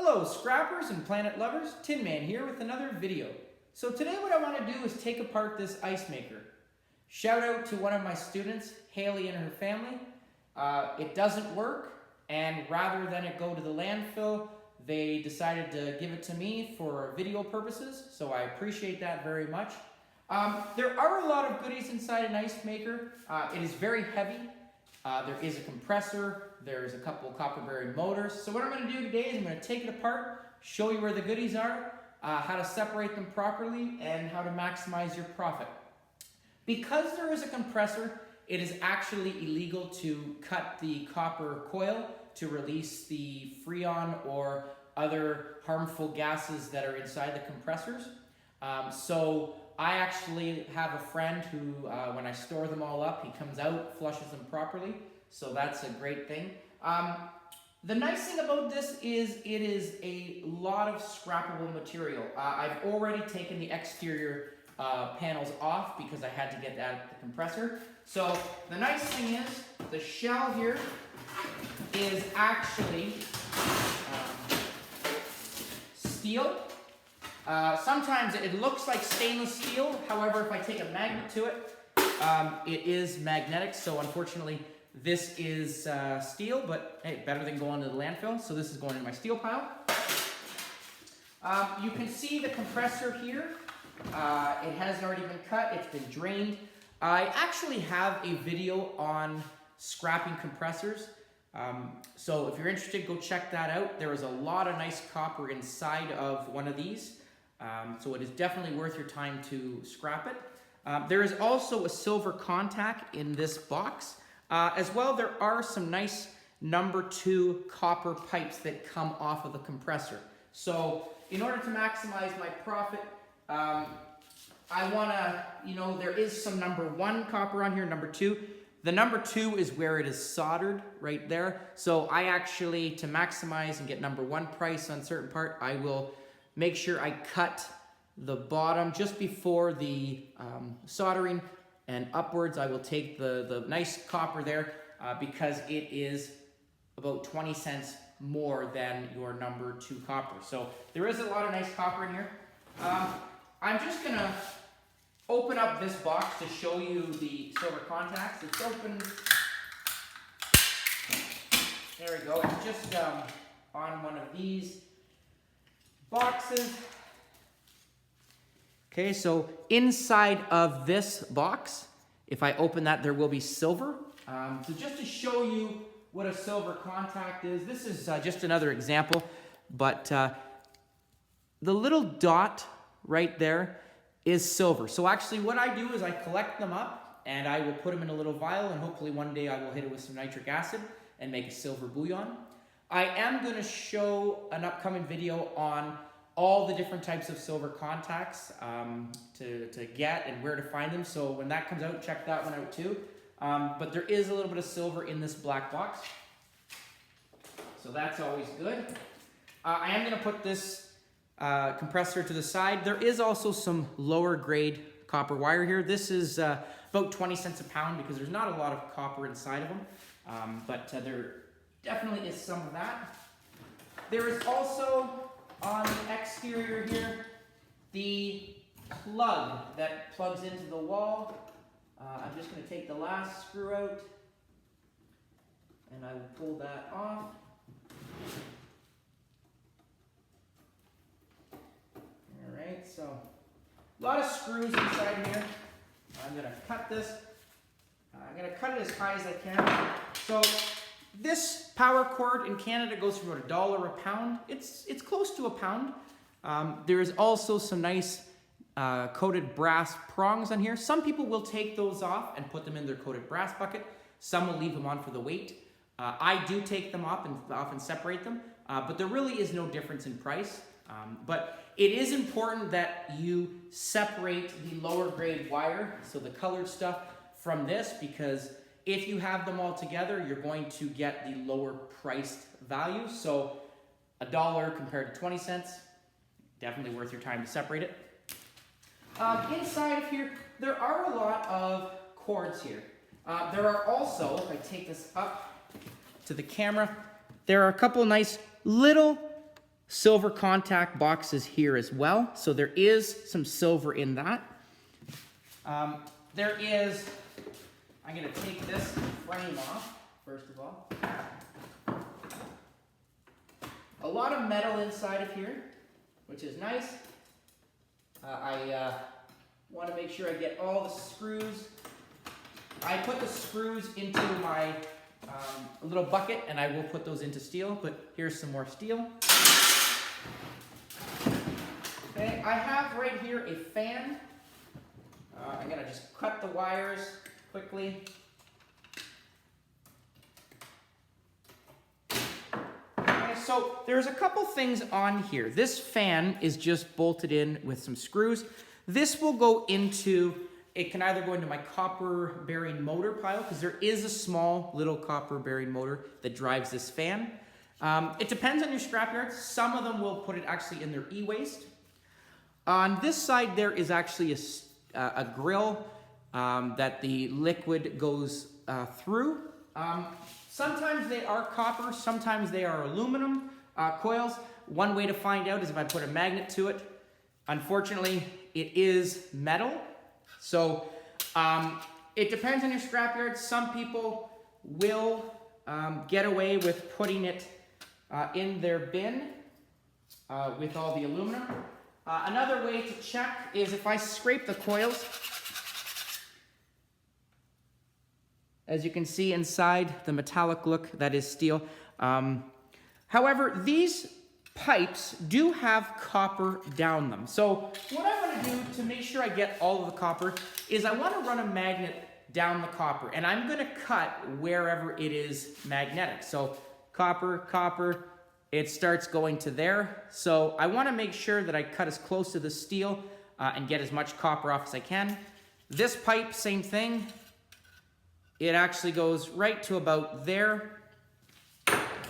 Hello scrappers and planet lovers, Tin Man here with another video. So today what I want to do is take apart this ice maker. Shout out to one of my students, Haley and her family. It doesn't work, and rather than it go to the landfill, they decided to give it to me for video purposes, so I appreciate that very much. There are a lot of goodies inside an ice maker. It is very heavy. There is a compressor, there's a couple of copper-bearing motors. So what I'm going to do today is I'm going to take it apart, show you where the goodies are, how to separate them properly, and how to maximize your profit. Because there is a compressor, it is actually illegal to cut the copper coil to release the freon or other harmful gases that are inside the compressors. So I actually have a friend who, when I store them all up, he comes out, flushes them properly. So that's a great thing. The nice thing about this is it is a lot of scrappable material. I've already taken the exterior panels off because I had to get that at the compressor. So the nice thing is the shell here is actually steel. Sometimes it looks like stainless steel. However, if I take a magnet to it, it is magnetic. So unfortunately, this is steel, but hey, better than going to the landfill. So this is going in my steel pile. You can see the compressor here. It has already been cut. It's been drained. I actually have a video on scrapping compressors. So if you're interested, go check that out. There is a lot of nice copper inside of one of these. So it is definitely worth your time to scrap it. There is also a silver contact in this box. As well, there are some nice number 2 copper pipes that come off of the compressor. So in order to maximize my profit, I want to, there is some number 1 copper on here, number 2. The number 2 is where it is soldered right there. So I actually, to maximize and get number 1 price on certain part, I will make sure I cut the bottom just before the soldering, and upwards I will take the nice copper there because it is about 20 cents more than your number 2 copper. So there is a lot of nice copper in here. I'm just going to open up this box to show you the silver contacts. It's open. There we go. It's just on one of these boxes. Okay, so inside of this box, if I open that, there will be silver. So just to show you what a silver contact is, this is just another example, but the little dot right there is silver. So actually what I do is I collect them up and I will put them in a little vial, and hopefully one day I will hit it with some nitric acid and make a silver bouillon. I am going to show an upcoming video on all the different types of silver contacts to get and where to find them. So when that comes out, check that one out too. But there is a little bit of silver in this black box. So that's always good. I am going to put this compressor to the side. There is also some lower grade copper wire here. This is about 20 cents a pound because there's not a lot of copper inside of them. But there definitely is some of that. There is also on the exterior here the plug that plugs into the wall. I'm just going to take the last screw out and I will pull that off. Alright, so a lot of screws inside here. I'm going to cut this. I'm going to cut it as high as I can. So this power cord in Canada goes for about $1 a pound. It's close to a pound. There is also some nice coated brass prongs on here. Some people will take those off and put them in their coated brass bucket. Some will leave them on for the weight. I do take them off and often separate them, but there really is no difference in price. But it is important that you separate the lower grade wire, so the colored stuff, from this, because if you have them all together, you're going to get the lower priced value. So $1 compared to 20 cents, definitely worth your time to separate it. Inside of here, there are a lot of cords here. There are also, if I take this up to the camera, there are a couple nice little silver contact boxes here as well. So there is some silver in that. There is, I'm going to take this frame off, first of all. A lot of metal inside of here, which is nice. I want to make sure I get all the screws. I put the screws into my little bucket, and I will put those into steel, but here's some more steel. Okay, I have right here a fan. I'm going to just cut the wires quickly. Okay, so there's a couple things on here. This fan is just bolted in with some screws. This will go into, it can either go into my copper bearing motor pile, because there is a small little copper bearing motor that drives this fan. It depends on your scrapyard. Some of them will put it actually in their e-waste. On this side there is actually a grill that the liquid goes through. Sometimes they are copper, sometimes they are aluminum coils. One way to find out is if I put a magnet to it. Unfortunately, it is metal. So it depends on your scrapyard. Some people will get away with putting it in their bin with all the aluminum. Another way to check is if I scrape the coils. As you can see inside the metallic look, that is steel. However, these pipes do have copper down them. So what I'm going to do to make sure I get all of the copper is I want to run a magnet down the copper, and I'm going to cut wherever it is magnetic. So copper, copper, it starts going to there. So I want to make sure that I cut as close to the steel and get as much copper off as I can. This pipe, same thing. It actually goes right to about there.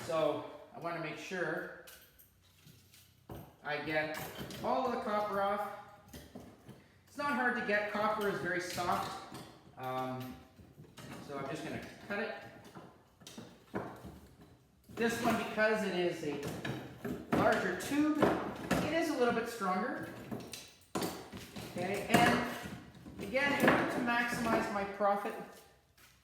So I want to make sure I get all of the copper off. It's not hard to get. Copper is very soft. So I'm just going to cut it. This one, because it is a larger tube, it is a little bit stronger. Okay, and again, in order to maximize my profit,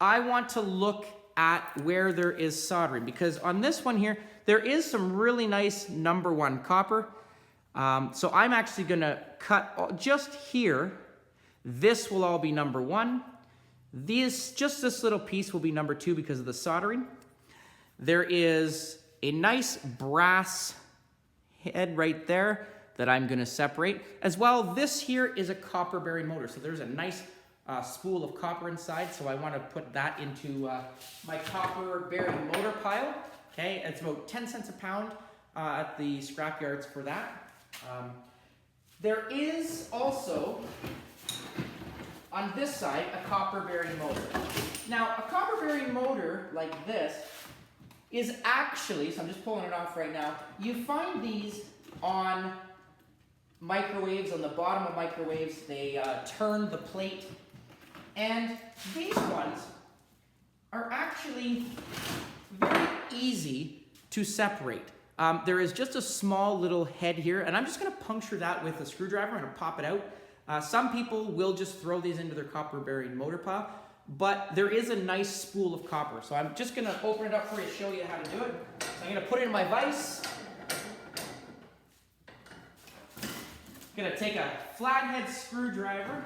I want to look at where there is soldering, because on this one here, there is some really nice #1 copper. So I'm actually going to cut just here. This will all be #1. Just this little piece will be #2 because of the soldering. There is a nice brass head right there that I'm going to separate. As well, this here is a copper bearing motor. So there's a nice spool of copper inside, so I want to put that into my copper bearing motor pile. Okay, it's about 10 cents a pound at the scrap yards for that. There is also, on this side, a copper bearing motor. Now, a copper bearing motor like this is actually, so I'm just pulling it off right now, you find these on microwaves, on the bottom of microwaves. They turn the plate. And these ones are actually very easy to separate. There is just a small little head here, and I'm just going to puncture that with a screwdriver. I'm going to pop it out. Some people will just throw these into their copper bearing motor pile, but there is a nice spool of copper. So I'm just going to open it up for you to show you how to do it. So I'm going to put it in my vise. I'm going to take a flathead screwdriver.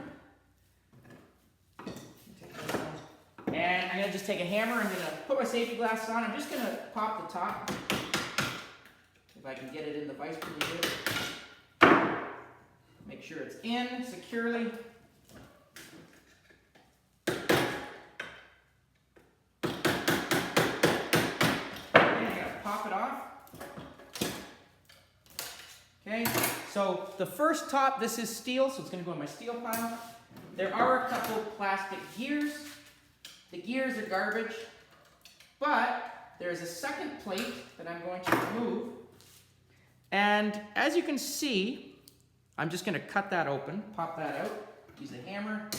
And I'm going to just take a hammer. I'm going to put my safety glasses on. I'm just going to pop the top. If I can get it in the vise pretty good. Make sure it's in securely. And I'm going to pop it off. Okay, so the first top, this is steel, so it's going to go in my steel pile. There are a couple plastic gears. The gears are garbage, but there's a second plate that I'm going to remove. And as you can see, I'm just going to cut that open, pop that out, use a hammer.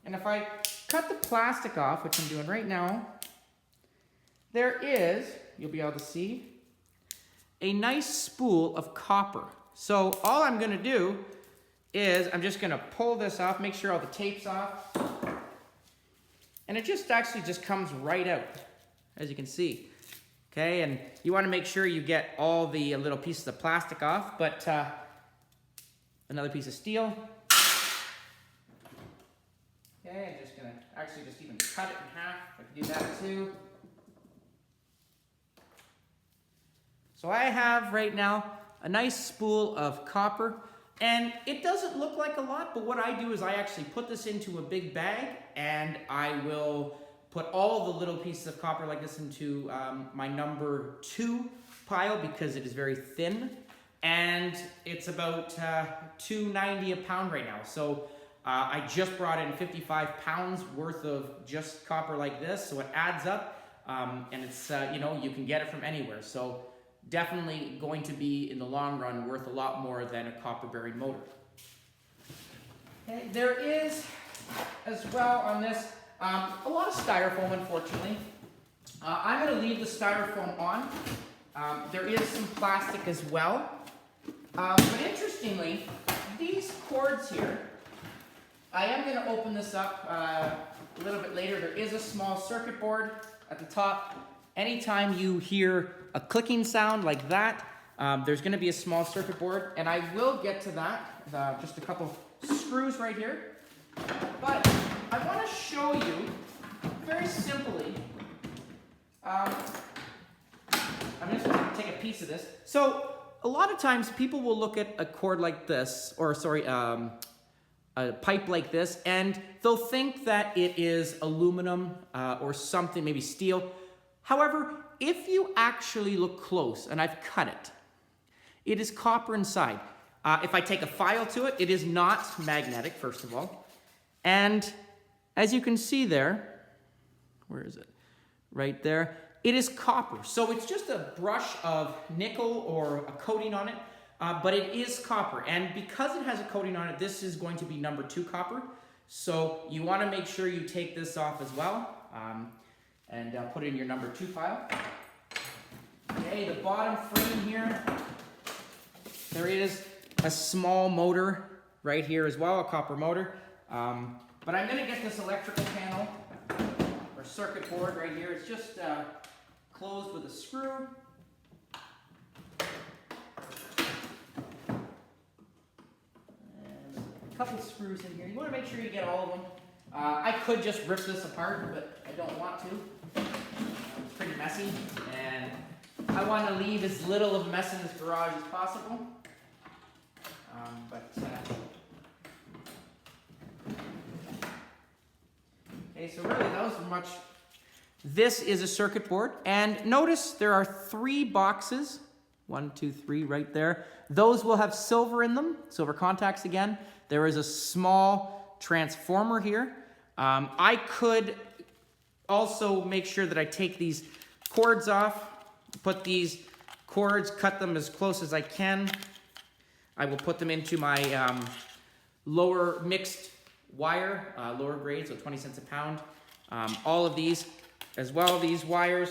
And if I cut the plastic off, which I'm doing right now, there is, you'll be able to see, a nice spool of copper. So all I'm gonna do is I'm just gonna pull this off, make sure all the tape's off, and it just actually just comes right out, as you can see. Okay, and you wanna make sure you get all the little pieces of plastic off, but another piece of steel. Okay, I'm just gonna actually just even cut it in half. I can do that too. So I have right now a nice spool of copper, and it doesn't look like a lot, but what I do is I actually put this into a big bag, and I will put all the little pieces of copper like this into my number 2 pile because it is very thin, and it's about $2.90 a pound right now. So I just brought in 55 pounds worth of just copper like this, so it adds up, and it's, you know, you can get it from anywhere. So definitely going to be, in the long run, worth a lot more than a copper-bearing motor. Okay, there is, as well on this, a lot of styrofoam, unfortunately. I'm going to leave the styrofoam on. There is some plastic as well. But interestingly, these cords here, I am going to open this up a little bit later. There is a small circuit board at the top. Anytime you hear a clicking sound like that, there's going to be a small circuit board, and I will get to that. Just a couple screws right here. But I want to show you very simply. I'm just going to take a piece of this. So a lot of times people will look at a cord like this, or sorry, a pipe like this, and they'll think that it is aluminum or something, maybe steel. However, if you actually look close, and I've cut it, it is copper inside. If I take a file to it, it is not magnetic, first of all. And as you can see there, where is it? Right there. It is copper. So it's just a brush of nickel or a coating on it, but it is copper. And because it has a coating on it, this is going to be number 2 copper. So you want to make sure you take this off as well. And put it in your number 2 pile. Okay, the bottom frame here, there is a small motor right here as well, a copper motor. But I'm going to get this electrical panel or circuit board right here. It's just closed with a screw. And a couple screws in here. You want to make sure you get all of them. I could just rip this apart, but I don't want to. It's pretty messy, and I want to leave as little of a mess in this garage as possible. Okay, so really that was much. This is a circuit board, and notice there are 3 boxes. 1, 2, 3 right there. Those will have silver in them, silver contacts again. There is a small transformer here. I could also make sure that I take these cords off, put these cords, cut them as close as I can. I will put them into my lower mixed wire, lower grade, so 20 cents a pound. All of these, as well, these wires.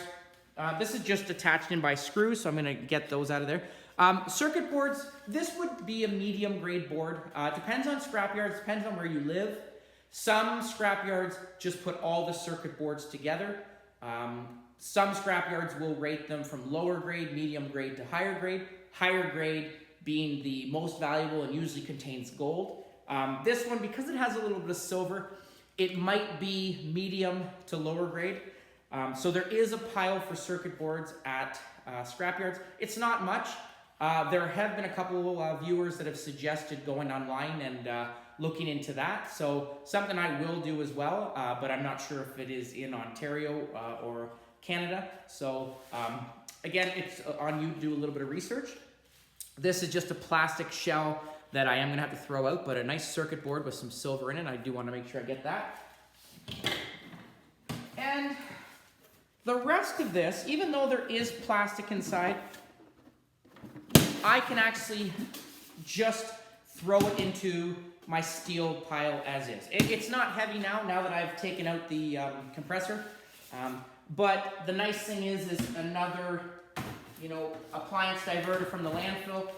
This is just attached in by screws, so I'm gonna get those out of there. Circuit boards, this would be a medium grade board. It depends on scrapyards, depends on where you live. Some scrapyards just put all the circuit boards together. Some scrapyards will rate them from lower grade, medium grade to higher grade being the most valuable and usually contains gold. This one, because it has a little bit of silver, it might be medium to lower grade. So there is a pile for circuit boards at scrapyards. It's not much. There have been a couple of viewers that have suggested going online and looking into that. So something I will do as well, but I'm not sure if it is in Ontario or Canada. So again, it's on you to do a little bit of research. This is just a plastic shell that I am gonna have to throw out, but a nice circuit board with some silver in it. I do wanna make sure I get that. And the rest of this, even though there is plastic inside, I can actually just throw it into my steel pile as is. It's not heavy now that I've taken out the compressor. But the nice thing is another, appliance diverter from the landfill.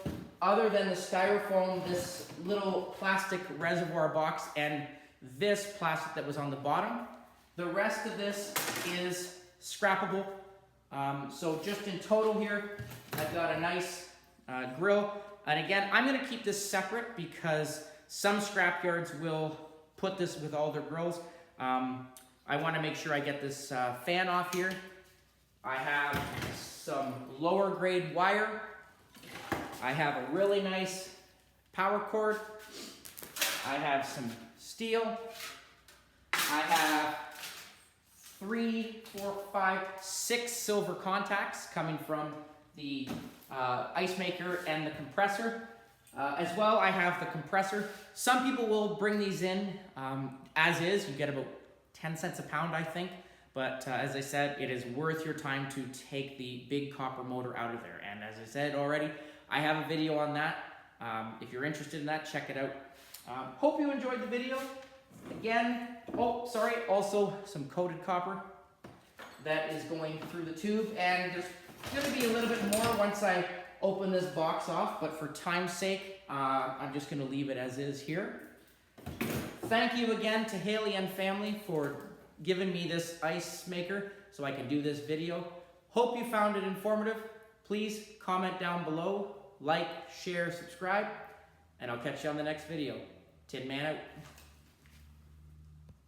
Other than the styrofoam, this little plastic reservoir box, and this plastic that was on the bottom, the rest of this is scrappable. So just in total here, I've got a nice grill. And again, I'm gonna keep this separate because some scrap yards will put this with all their grills. I wanna make sure I get this fan off here. I have some lower grade wire. I have a really nice power cord. I have some steel. I have 3, 4, 5, 6 silver contacts coming from the ice maker and the compressor. As well, I have the compressor. Some people will bring these in as is. You get about 10 cents a pound, I think. But as I said, it is worth your time to take the big copper motor out of there. And as I said already, I have a video on that. If you're interested in that, check it out. Hope you enjoyed the video. Again, also some coated copper that is going through the tube. And there's gonna be a little bit more once I open this box off, but for time's sake, I'm just gonna leave it as is here. Thank you again to Haley and family for giving me this ice maker so I can do this video. Hope you found it informative. Please comment down below, like, share, subscribe, and I'll catch you on the next video. Tin Man out.